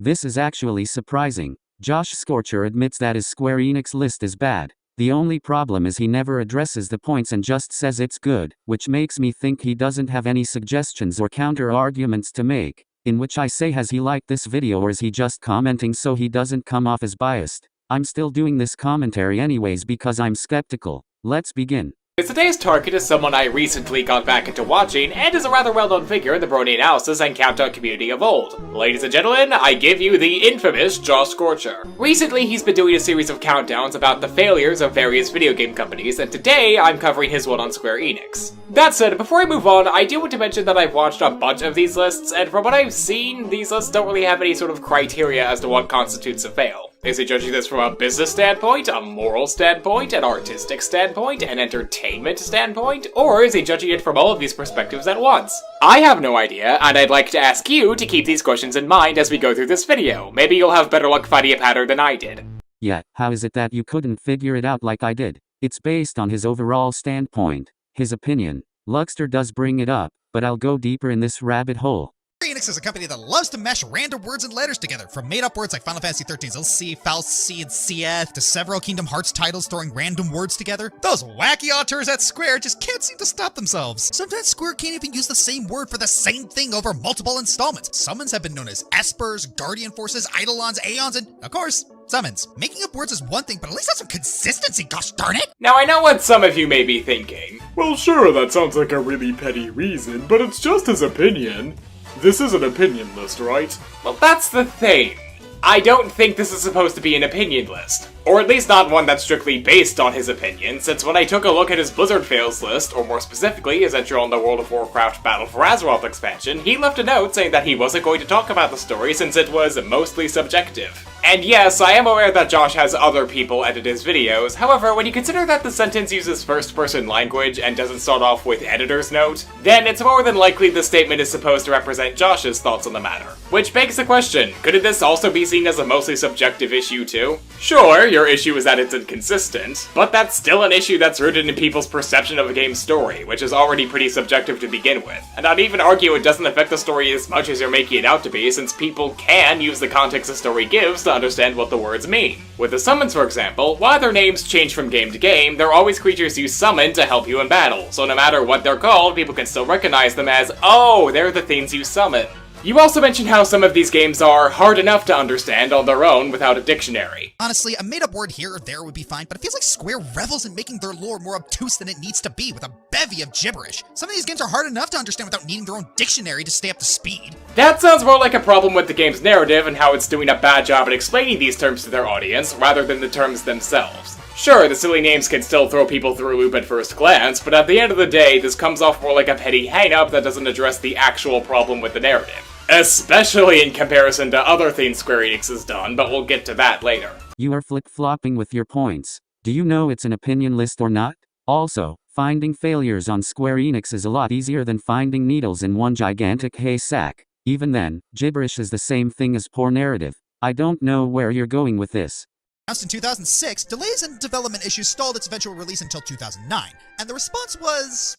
This is actually surprising. Joshscorcher admits that his Square Enix list is bad. The only problem is he never addresses the points and just says it's good, which makes me think he doesn't have any suggestions or counter-arguments to make. In which I say, has he liked this video or is he just commenting so he doesn't come off as biased? I'm still doing this commentary anyways because I'm skeptical. Let's begin. Today's target is someone I recently got back into watching, and is a rather well-known figure in the Brony analysis and countdown community of old. Ladies and gentlemen, I give you the infamous Joshscorcher. Recently, he's been doing a series of countdowns about the failures of various video game companies, and today I'm covering his one on Square Enix. That said, before I move on, I do want to mention that I've watched a bunch of these lists, and from what I've seen, these lists don't really have any sort of criteria as to what constitutes a fail. Is he judging this from a business standpoint, a moral standpoint, an artistic standpoint, an entertainment standpoint, or is he judging it from all of these perspectives at once? I have no idea, and I'd like to ask you to keep these questions in mind as we go through this video. Maybe you'll have better luck finding a pattern than I did. Yeah, how is it that you couldn't figure it out like I did? It's based on his overall standpoint, his opinion. Luckster does bring it up, but I'll go deeper in this rabbit hole. Square Enix is a company that loves to mesh random words and letters together, from made-up words like Final Fantasy XIII's LC, Falsi, and CF, to several Kingdom Hearts titles throwing random words together. Those wacky auteurs at Square just can't seem to stop themselves. Sometimes Square can't even use the same word for the same thing over multiple installments. Summons have been known as Espers, Guardian Forces, Eidolons, Aeons, and, of course, summons. Making up words is one thing, but at least have some consistency, gosh darn it! Now I know what some of you may be thinking. Well, sure, that sounds like a really petty reason, but it's just his opinion. This is an opinion list, right? Well, that's the thing. I don't think this is supposed to be an opinion list. Or at least not one that's strictly based on his opinion, since when I took a look at his Blizzard fails list, or more specifically his entry on the World of Warcraft Battle for Azeroth expansion, he left a note saying that he wasn't going to talk about the story since it was mostly subjective. And yes, I am aware that Josh has other people edit his videos, however, when you consider that the sentence uses first-person language and doesn't start off with editor's note, then it's more than likely the statement is supposed to represent Josh's thoughts on the matter. Which begs the question, couldn't this also be seen as a mostly subjective issue too? Sure, your issue is that it's inconsistent, but that's still an issue that's rooted in people's perception of a game's story, which is already pretty subjective to begin with. And I'd even argue it doesn't affect the story as much as you're making it out to be, since people can use the context the story gives to understand what the words mean. With the summons, for example, while their names change from game to game, they're always creatures you summon to help you in battle, so no matter what they're called, people can still recognize them as, oh, they're the things you summon. You also mentioned how some of these games are hard enough to understand on their own without a dictionary. Honestly, a made-up word here or there would be fine, but it feels like Square revels in making their lore more obtuse than it needs to be, with a bevy of gibberish. Some of these games are hard enough to understand without needing their own dictionary to stay up to speed. That sounds more like a problem with the game's narrative and how it's doing a bad job at explaining these terms to their audience, rather than the terms themselves. Sure, the silly names can still throw people through a loop at first glance, but at the end of the day, this comes off more like a petty hang-up that doesn't address the actual problem with the narrative. Especially in comparison to other things Square Enix has done, but we'll get to that later. You are flip-flopping with your points. Do you know it's an opinion list or not? Also, finding failures on Square Enix is a lot easier than finding needles in one gigantic haystack. Even then, gibberish is the same thing as poor narrative. I don't know where you're going with this. Announced in 2006, delays and development issues stalled its eventual release until 2009, and the response was...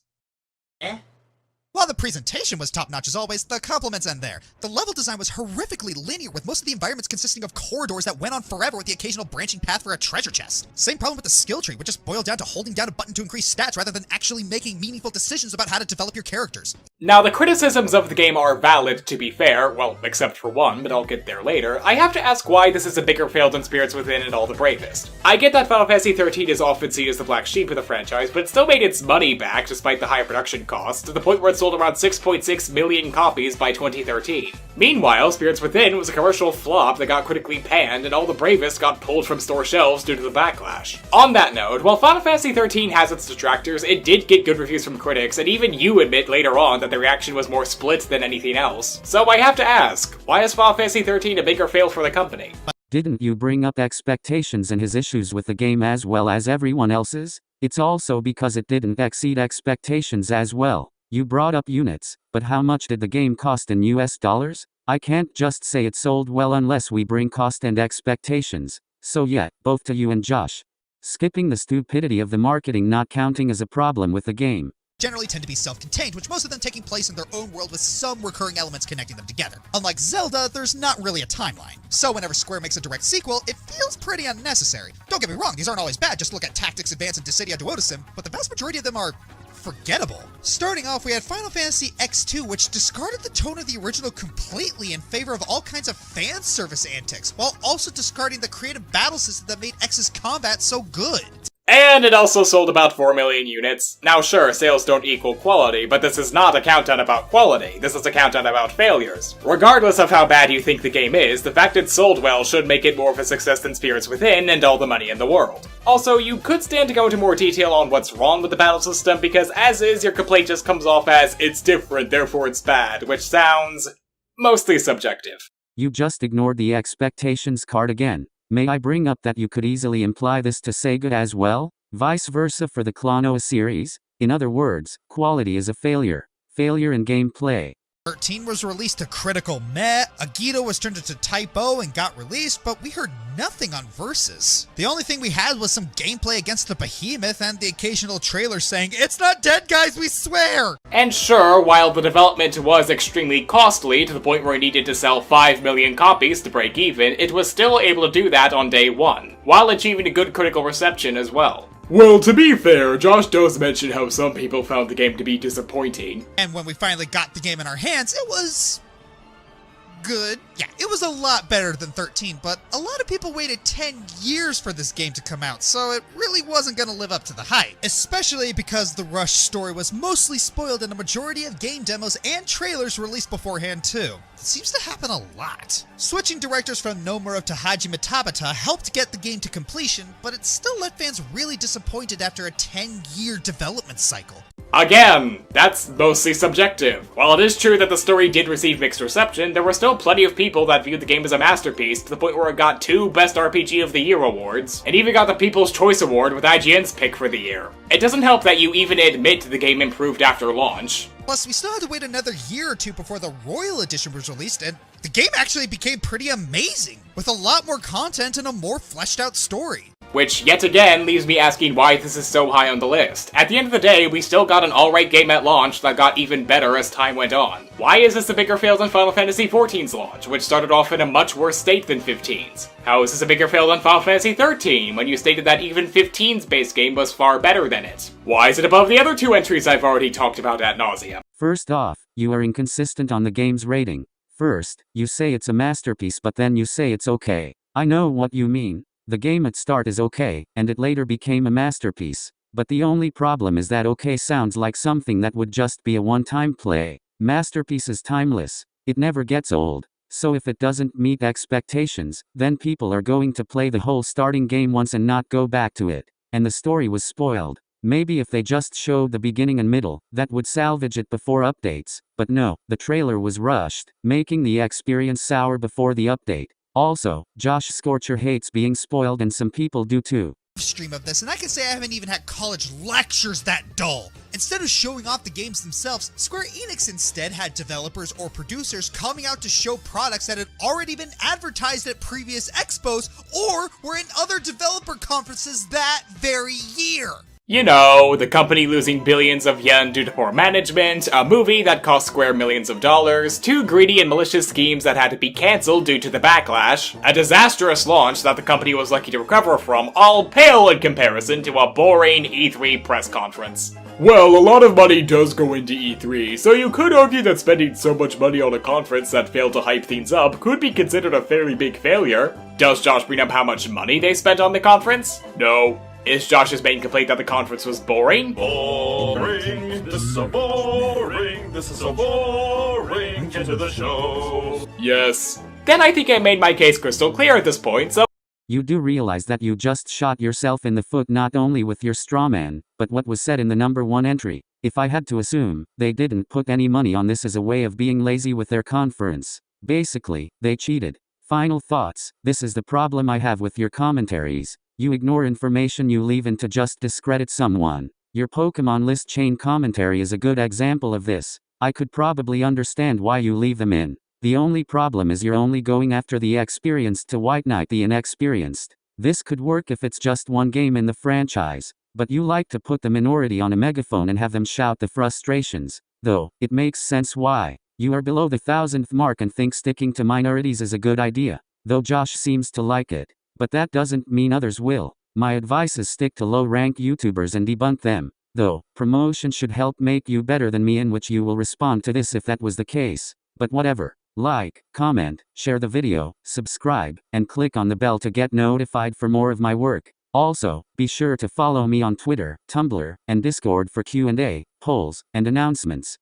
While the presentation was top-notch as always, the compliments end there. The level design was horrifically linear, with most of the environments consisting of corridors that went on forever with the occasional branching path for a treasure chest. Same problem with the skill tree, which just boiled down to holding down a button to increase stats rather than actually making meaningful decisions about how to develop your characters. Now, the criticisms of the game are valid, to be fair, well, except for one, but I'll get there later. I have to ask why this is a bigger fail than Spirits Within and All the Bravest. I get that Final Fantasy XIII is often seen as the black sheep of the franchise, but it still made its money back despite the high production costs, to the point where it sold around 6.6 million copies by 2013. Meanwhile, Spirits Within was a commercial flop that got critically panned, and All the Bravest got pulled from store shelves due to the backlash. On that note, while Final Fantasy XIII has its detractors, it did get good reviews from critics, and even you admit later on that the reaction was more split than anything else. So I have to ask, why is Final Fantasy XIII a bigger fail for the company? Didn't you bring up expectations and his issues with the game as well as everyone else's? It's also because it didn't exceed expectations as well. You brought up units, but how much did the game cost in US dollars? I can't just say it sold well unless we bring cost and expectations. So yeah, both to you and Josh. Skipping the stupidity of the marketing not counting is a problem with the game. generally tend to be self-contained, which most of them taking place in their own world with some recurring elements connecting them together. Unlike Zelda, there's not really a timeline. So whenever Square makes a direct sequel, it feels pretty unnecessary. Don't get me wrong, these aren't always bad, just look at Tactics Advance and Dissidia Duodesim, but the vast majority of them are forgettable. Starting off, we had Final Fantasy XII, which discarded the tone of the original completely in favor of all kinds of fan service antics, while also discarding the creative battle system that made X's combat so good. And it also sold about 4 million units. Now sure, sales don't equal quality, but this is not a countdown about quality, this is a countdown about failures. Regardless of how bad you think the game is, the fact it sold well should make it more of a success than Spirits Within and all the money in the world. Also, you could stand to go into more detail on what's wrong with the battle system, because as is, your complaint just comes off as, it's different, therefore it's bad, which sounds mostly subjective. You just ignored the expectations card again. May I bring up that you could easily imply this to Sega as well? Vice versa for the Klonoa series? In other words, quality is a failure. Failure in gameplay. 13 was released to critical meh, Agito was turned into typo and got released, but we heard nothing on Versus. The only thing we had was some gameplay against the behemoth and the occasional trailer saying, "It's not dead, guys, we swear!" And sure, while the development was extremely costly to the point where it needed to sell 5 million copies to break even, it was still able to do that on day one, while achieving a good critical reception as well. Well, to be fair, Josh does mention how some people found the game to be disappointing. And when we finally got the game in our hands, it was good. Yeah, it was a lot better than 13, but a lot of people waited 10 years for this game to come out, so it really wasn't going to live up to the hype. Especially because the Rush story was mostly spoiled in a majority of game demos and trailers released beforehand too. It seems to happen a lot. Switching directors from Nomura to Hajime Tabata helped get the game to completion, but it still left fans really disappointed after a 10-year development cycle. Again, that's mostly subjective. While it is true that the story did receive mixed reception, there were still plenty of people that viewed the game as a masterpiece to the point where it got 2 Best RPG of the Year awards, and even got the People's Choice Award with IGN's pick for the year. It doesn't help that you even admit the game improved after launch. Plus, we still had to wait another year or two before the Royal Edition was released, and the game actually became pretty amazing, with a lot more content and a more fleshed out story. Which, yet again, leaves me asking why this is so high on the list. At the end of the day, we still got an alright game at launch that got even better as time went on. Why is this a bigger fail than Final Fantasy XIV's launch, which started off in a much worse state than 15's? How is this a bigger fail than Final Fantasy XIII, when you stated that even 15's base game was far better than it? Why is it above the other 2 entries I've already talked about ad nauseam? First off, you are inconsistent on the game's rating. First, you say it's a masterpiece but then you say it's okay. I know what you mean. The game at start is okay, and it later became a masterpiece. But the only problem is that okay sounds like something that would just be a one-time play. Masterpiece is timeless. It never gets old. So if it doesn't meet expectations, then people are going to play the whole starting game once and not go back to it. And the story was spoiled. Maybe if they just showed the beginning and middle, that would salvage it before updates. But no, the trailer was rushed, making the experience sour before the update. Also, Joshscorcher hates being spoiled and some people do too. Stream of this, and I can say I haven't even had college lectures that dull. Instead of showing off the games themselves, Square Enix instead had developers or producers coming out to show products that had already been advertised at previous expos or were in other developer conferences that very year. You know, the company losing billions of yen due to poor management, a movie that cost Square millions of dollars, 2 greedy and malicious schemes that had to be cancelled due to the backlash, a disastrous launch that the company was lucky to recover from, all pale in comparison to a boring E3 press conference. Well, a lot of money does go into E3, so you could argue that spending so much money on a conference that failed to hype things up could be considered a fairly big failure. Does Josh bring up how much money they spent on the conference? No. Is Josh's main complaint that the conference was boring? Boring, this is so boring, this is so boring, get to the show. Yes. Then I think I made my case crystal clear at this point, so You do realize that you just shot yourself in the foot not only with your strawman, but what was said in the number 1 entry. If I had to assume, they didn't put any money on this as a way of being lazy with their conference. Basically, they cheated. Final thoughts. This is the problem I have with your commentaries. You ignore information you leave in to just discredit someone. Your Pokemon list chain commentary is a good example of this. I could probably understand why you leave them in. The only problem is you're only going after the experienced to white knight the inexperienced. This could work if it's just one game in the franchise. But you like to put the minority on a megaphone and have them shout the frustrations. Though, it makes sense why. You are below the 1000th mark and think sticking to minorities is a good idea. Though Josh seems to like it. But that doesn't mean others will. My advice is stick to low-rank YouTubers and debunk them. Though, promotion should help make you better than me, in which you will respond to this if that was the case. But whatever. Like, comment, share the video, subscribe, and click on the bell to get notified for more of my work. Also, be sure to follow me on Twitter, Tumblr, and Discord for Q&A, polls, and announcements.